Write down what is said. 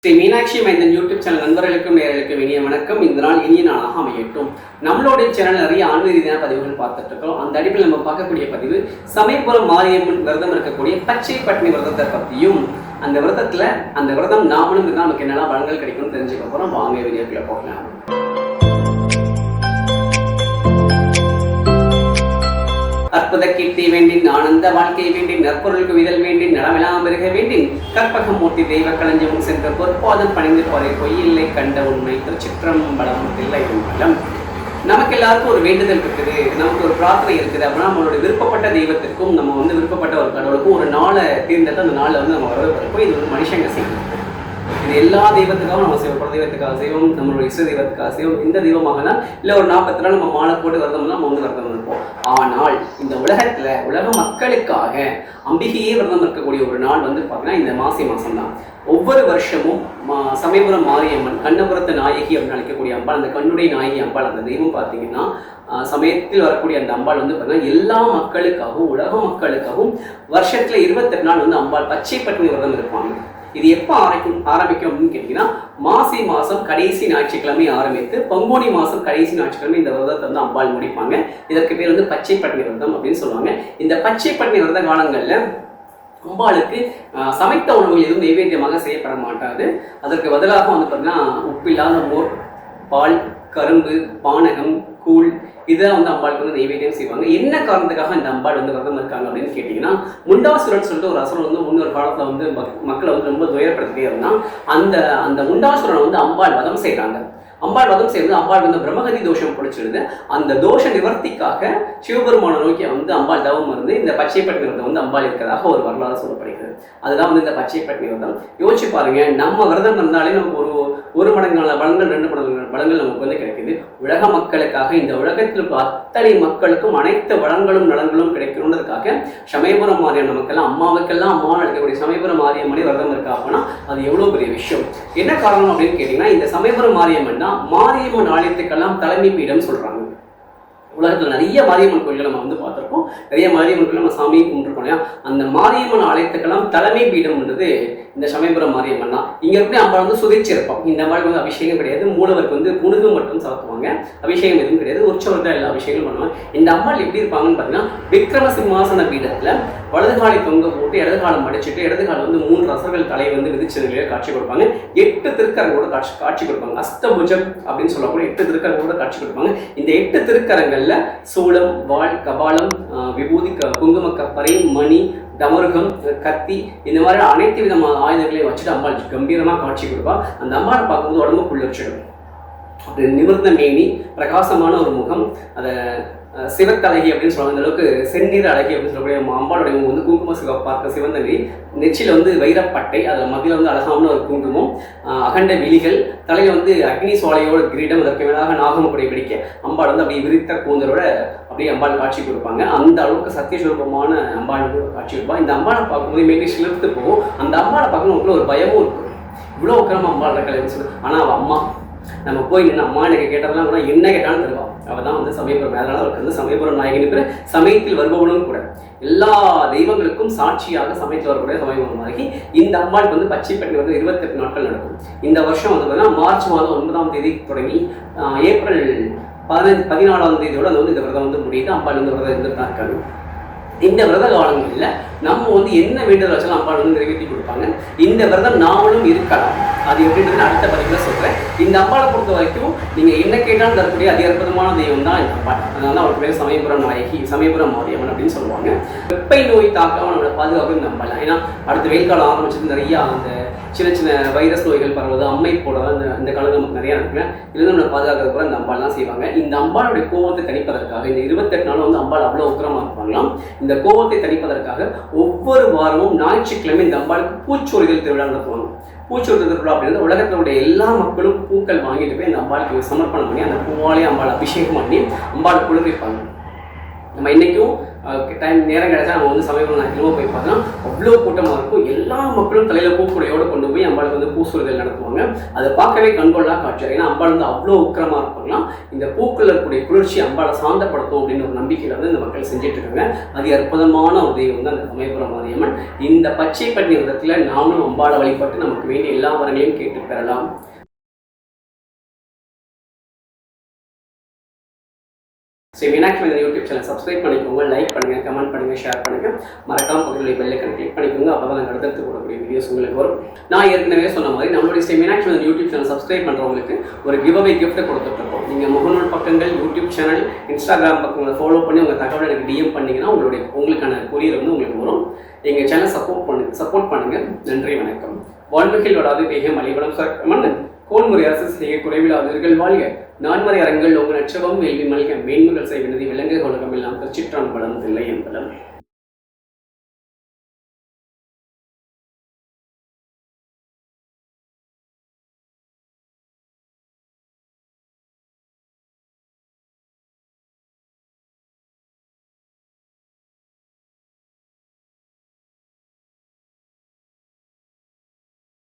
ஸ்ரீ மீனாட்சி மைந்தன் YouTube channel நண்பர்களுக்கும் நேயர்களுக்கும் இனிய வணக்கம். இந்த நாள் இனிய நாளாக அமையட்டும். நம்மளுடைய சேனல் நிறைய ஆன்மீக ரீதியான பதிவுகள் பார்த்துட்டு இருக்கோம். அந்த அடிப்பில் நம்ம பார்க்கக்கூடிய பதிவு சமயபுரம் மாரியம்மன் விரதம் இருக்கக்கூடிய பச்சை பட்டினி விரதத்தை பற்றியும், அந்த விரதத்துல அந்த விரதம் நாமளும் இருந்தால் நமக்கு என்னெல்லாம் பலன்கள் கிடைக்கும்னு தெரிஞ்சுக்க போறோம். வாங்க வீடியோக்குள்ள போகலாம். அற்புத கீர்த்தி வேண்டின், ஆனந்த வாழ்க்கை வேண்டின், நற்பொருள் குவிதல் வேண்டின், நலமெல்லாம் பெருக வேண்டின், கற்பகம் மூர்த்தி தெய்வ களஞ்சமும் சென்ற பொற்பாதம் பணிந்து போரை பொய்யில்லை கண்ட உண்மை திருச்சிற்றம்பலம் இல்லை பலம். நமக்கு எல்லாருக்கும் ஒரு வேண்டுதல் இருக்குது, நமக்கு ஒரு பிரார்த்தனை இருக்குது அப்படின்னா நம்மளோட விருப்பப்பட்ட தெய்வத்திற்கும் நம்ம விருப்பப்பட்ட ஒரு கடவுளுக்கும் ஒரு நாளை தீர்ந்தது அந்த நாளில் நம்ம வரவேற்போம். இது மனுஷங்க செய்யணும். இது எல்லா தெய்வத்துக்காகவும் நம்ம செய்வோம். குல தெய்வத்துக்காக செய்வோம், நம்மளுடைய இஷ்ட தெய்வத்துக்காக செய்வோம். இந்த தெய்வமாகனா இல்லை ஒரு 40 நாள் நம்ம மாலை போட்டு விரதம்னா நம்ம விரதம் இருப்போம். ஆனால் இந்த உலகத்துல உலக மக்களுக்காக அம்பிகையே விரதம் இருக்கக்கூடிய ஒரு நாள் பார்த்தீங்கன்னா இந்த மாசி மாசம் தான். ஒவ்வொரு வருஷமும் சமயபுரம் மாரியம்மன் கண்ணபுரத்து நாயகி அப்படின்னு அழைக்கக்கூடிய அம்பாள், அந்த கண்ணுடைய நாயகி அம்பாள், அந்த தெய்வம் பார்த்தீங்கன்னா சமயத்தில் வரக்கூடிய அந்த அம்பாள் பார்த்தீங்கன்னா எல்லா மக்களுக்காகவும் உலக மக்களுக்காகவும் வருஷத்துல 28 நாள் அம்பாள் பச்சை பட்டினி விரதம் இருப்பாங்க. இது எப்போ ஆரம்பிக்கும் அப்படின்னு கேட்டீங்கன்னா மாசி மாசம் கடைசி ஞாயிற்றுக்கிழமை ஆரம்பித்து பங்குனி மாசம் கடைசி ஞாயிற்றுக்கிழமை இந்த விரதத்தை அம்பாள் முடிப்பாங்க. இதற்கு பேர் பச்சை பட்டினி விரதம் அப்படின்னு சொல்லுவாங்க. இந்த பச்சை பட்டினி விரத காலங்கள்ல அம்பாளுக்கு சமைத்த உணவுகள் எதுவும் நைவேத்தியமாக செய்யப்பட மாட்டாது. அதற்கு பதிலாக பார்த்தீங்கன்னா உப்பில்லாத மோர், பால், கரும்பு, பானகம், கூழ் இதெல்லாம் அம்பாளுக்கு நைவேத்தியம் செய்வாங்க. என்ன காரணத்துக்காக இந்த அம்பாள் விரதம் இருக்காங்க அப்படின்னு கேட்டீங்கன்னா, முண்டாசுரன் சொல்லிட்டு ஒரு அசுரன் முன்னொரு காலத்துல மக்களை ரொம்ப துயரப்படுத்திட்டே இருந்தான். அந்த முண்டாசுரனை அம்பாள் வதம் செய்யறாங்க. அம்பாள் வதம் செய்து அம்பாள் பிரம்மகதி தோஷம் பிடிச்சிருது. அந்த தோஷ நிவர்த்திக்காக சிவபெருமான நோக்கி அம்பாள் தவம் இருந்து இந்த பச்சை பட்டினி விரதம் அம்பாள் இருக்கிறதாக ஒரு வரலாறு சொல்லப்படுகிறது. அதுதான் இந்த பச்சை பட்டினி விரதம். யோசிச்சு பாருங்க, நம்ம விரதம் இருந்தாலே நமக்கு ஒரு மடங்கான பலன்கள் 2 மடங்கு பலன்கள் நமக்கு கிடைக்குது. உலக மக்களுக்காக, இந்த உலகத்தில் இருக்க அத்தனை மக்களுக்கும் அனைத்து வளங்களும் நலன்களும் கிடைக்கணுன்றதுக்காக சமயபுரம் மாரியம்மன் நமக்கெல்லாம் அம்மாவுக்கெல்லாம் அம்மாவை அழைக்கக்கூடிய சமயபுரம் மாரியம்மனே விரதம் இருக்கா அப்படின்னா அது எவ்வளவு பெரிய விஷயம். என்ன காரணம் அப்படின்னு கேட்டீங்கன்னா, இந்த சமயபுரம் மாரியம்மன் தான் மாரியம்மன் ஆலயத்துக்கெல்லாம் தலைமை பீடம் சொல்றாங்க. உலகத்தில் நிறைய மாரியம்மன் கோயில்கள் நம்ம பார்த்துருக்கோம். நிறைய மாரியம்மன் கோயில் நம்ம சாமியை கும்பிட்டுருக்கோம் இல்லையா? அந்த மாரியம்மன் ஆலயத்துக்கெல்லாம் தலைமை பீடம்ன்றது இந்த சமயபுரம் மாரியம்மன் தான். இங்க எப்படி அம்பாள் சுதைச்சிருப்போம். இந்த அம்பாளுக்கு அபிஷேகம் கிடையாது. மூலவருக்கு புனுகு மட்டும் சாத்துவாங்க. அபிஷேகம் எதுவும் கிடையாது. உற்சவர் தான் எல்லா அபிஷேகம் பண்ணுவாங்க. இந்த அம்பாள் எப்படி இருப்பாங்கன்னு பார்த்தீங்கன்னா, விக்ரம சிம்மாசன பீடத்துல வலது காலை தொங்க போட்டு இடது காலம் மடிச்சுட்டு இடது காலம் 3 ரசர்கள் தலை விதிச்ச நிலையில காட்சி கொடுப்பாங்க. 8 திருக்கரங்களோட காட்சி கொடுப்பாங்க. அஸ்தபுஜம் அப்படின்னு சொல்லக்கூடிய 8 திருக்கரங்களோட காட்சி கொடுப்பாங்க. இந்த 8 திருக்கரங்கள்ல சூளம், வாள், கபாலம், விபூதி, குங்கும கப்பரை, மணி, டமருகம், கத்தி இந்த மாதிரி அனைத்து விதமான ஆயுதங்களையும் வச்சுட்டு அம்பாள் கம்பீரமா காட்சி கொடுப்பா. அந்த அம்பாளை பார்க்கும்போது உடம்பு புள்ளரிச்சிடும். அப்படி நிமிர்ந்த மேனி, பிரகாசமான ஒரு முகம், அதை சிவத்தழகி அப்படின்னு சொல்லுவாங்க. அந்த அளவுக்கு செந்நீர் அழகி அப்படின்னு சொல்லக்கூடிய அம்பாளுடைய குங்கும பார்க்க சிவந்த நெறி, நெச்சில வைரப்பட்டை, அதில் மத்தியில் அழகான ஒரு குங்குமம், அகண்ட விழிகள், தலையில அக்னி சோலையோட கிரீடம், அதற்கு மேலாக நாகமுடைய பிடிக்க அம்பாள் அப்படி விரித்த கூந்தலோட அப்படியே அம்பாள் காட்சி கொடுப்பாங்க. அந்த அளவுக்கு சத்தியஸ்வரூபமான அம்பாள் காட்சி கொடுப்பா. இந்த அம்பாளை பார்க்கும்போது மேலே சிலிர்த்து போகும். அந்த அம்பாளை பார்க்கணும் ஒரு பயமும் இருக்கும். இவ்வளோ உக்கிரமா அம்பாள் இருக்கலைன்னு சொல்லி. ஆனால் அவள் அம்மா நம்ம போய் நின்று அம்மா எனக்கு கேட்டதெல்லாம் கூட என்ன கேட்டாலும் தருவா. அவள் தான் சமயபுரம். அதனால அவருக்கு சமயபுரம் நாயகன் பேர். சமயத்தில் வருபவனும் கூட. எல்லா தெய்வங்களுக்கும் சாட்சியாக சமயத்தில் வரக்கூடிய சமயபுரம் நாயகி. இந்த அம்பாளுக்கு பச்சை பட்டினி 28 நாட்கள் நடக்கும். இந்த வருஷம் மார்ச் மாதம் 9ஆம் தேதி தொடங்கி ஏப்ரல் 14ஆம் தேதியோட இந்த விரதம் முடியுது. அம்பாள் விரதம் இருந்துட்டு தான் இருக்காங்க. இந்த விரத காலங்களில் நம்ம என்ன வேண்டுதல் வச்சாலும் அம்பாள் நிறைவேற்றி கொடுப்பாங்க. இந்த விரதம் நாமளும் இருக்கலாம். அது எப்படின்றது அடுத்த பதிவுல சொல்றேன். இந்த அம்பாளை பொறுத்த வரைக்கும் நீங்க என்ன கேட்டாலும் தரக்கூடிய அதி அற்புதமான தெய்வம் தான் இந்த அம்பாள். அதனால அவருக்கு பேர் சமயபுரம் நாயகி, சமயபுரம் மாரியம்மன் அப்படின்னு சொல்லுவாங்க. வெப்பை நோய் தாக்காம நம்மளோட பாதுகாப்பு இந்த அம்பாள். ஏன்னா அடுத்த வெயில் காலம் ஆரம்பிச்சது நிறைய அந்த சின்ன சின்ன வைரஸ் நோய்கள் பரவுது, அம்மை போடுறது இந்த காலம் நமக்கு நிறையா இருக்குங்க. இதுல நம்மளை பாதுகாக்கிறது கூட இந்த அம்பாள் தான் செய்வாங்க. இந்த அம்பாளுடைய கோபத்தை தணிப்பதற்காக இந்த 28 நாளும் அம்பாள் அவ்வளோ உக்கிரமா இருப்பாங்களாம். இந்த கோபத்தை தணிப்பதற்காக ஒவ்வொரு வாரமும் ஞாயிற்றுக்கிழமை இந்த அம்பாளுக்கு பூச்சோரிதல் திருவிழா நடத்துவாங்க. பூச்சோரிதல் திருவிழா அப்படின்றது உலகத்தினுடைய எல்லா மக்களும் பூக்கள் வாங்கிட்டு போய் அந்த அம்பாளுக்கு சமர்ப்பணம் பண்ணி அந்த பூவாலே அம்பாள் அபிஷேகம் பண்ணி அம்பாள் குளிர்விப்பாங்க. நம்ம இன்னைக்கும் டைம் நேரம் கிடைச்சா நம்ம வந்து சமயபுரம் நாயக்கனூர் போய் பார்த்தோம்னா அவ்வளோ கூட்டமாக இருக்கும். எல்லா மக்களும் தலையில் பூக்குடையோடு கொண்டு போய் அம்பாளுக்கு வந்து பூசுறுதல் நடத்துவாங்க. அதை பார்க்கவே கண்கொள்ளா காட்சி. ஏன்னா அம்பாள் வந்து அவ்வளோ உக்கிரமாக இருப்பாங்களாம். இந்த பூக்கள் இருக்கக்கூடிய குளிர்ச்சி அம்பாளை சாந்தப்படுத்தும் அப்படின்னு ஒரு நம்பிக்கையில் வந்து இந்த மக்கள் செஞ்சுட்டு இருக்காங்க. அது அற்புதமான ஒரு தெய்வம் தான் அந்த சமயபுரம் மாரியம்மன். இந்த பச்சை பட்னி விதத்தில் நாமளும் அம்பாளை வழிபட்டு நமக்கு வேண்டிய எல்லா வரங்களையும் கேட்டு பெறலாம். ஸ்ரீ மீனாட்சி மந்திரம் யூடியூப் சேனல் சப்ஸ்கிரைப் பண்ணிக்கோங்க, லைக் பண்ணுங்கள், கமெண்ட் பண்ணுங்கள், ஷேர் பண்ணுங்கள். மறக்காம பக்கத்தில் பெல் ஐக்கானை கிளிக் பண்ணிக்கோங்க. அப்போ தான் நாங்கள் அடுத்தடுத்து போடக்கூடிய வீடியோஸ் உங்களுக்கு வரும். நான் ஏற்கனவே சொன்ன மாதிரி நம்மளுடைய ஸ்ரீ மீனாட்சி மந்திரம் யூடியூப் சேனல் சப்ஸ்கிரைப் பண்ணுறவங்களுக்கு ஒரு கிவ்அவே கிஃப்ட்டை கொடுத்துட்ருக்கோம். நீங்கள் முகநூல் பக்கங்கள், யூடியூப் சேனல், இன்ஸ்டாகிராம் பக்கங்களை ஃபாலோ பண்ணி உங்கள் தகவல் எனக்கு டிஎம் பண்ணிங்கன்னா உங்களுக்கான கொரியர் வந்து உங்களுக்கு வரும். எங்கள் சேனல் சப்போர்ட் பண்ணுங்கள். நன்றி, வணக்கம். வாழ்வுகள் வராது வேக மலைவளம் மன்னன் கோன்முறை அரசு செய்ய குறைவிலாதவர்கள் வாழ்க. நான்மறை அரங்கள் உங்கள் நட்சகம் வேள்வி மல்க மேன்மைகள் செய்வினதி விலங்கு உலகம் எல்லாம் திருச்சிற்றம்பலம் தில்லை என்பலம்.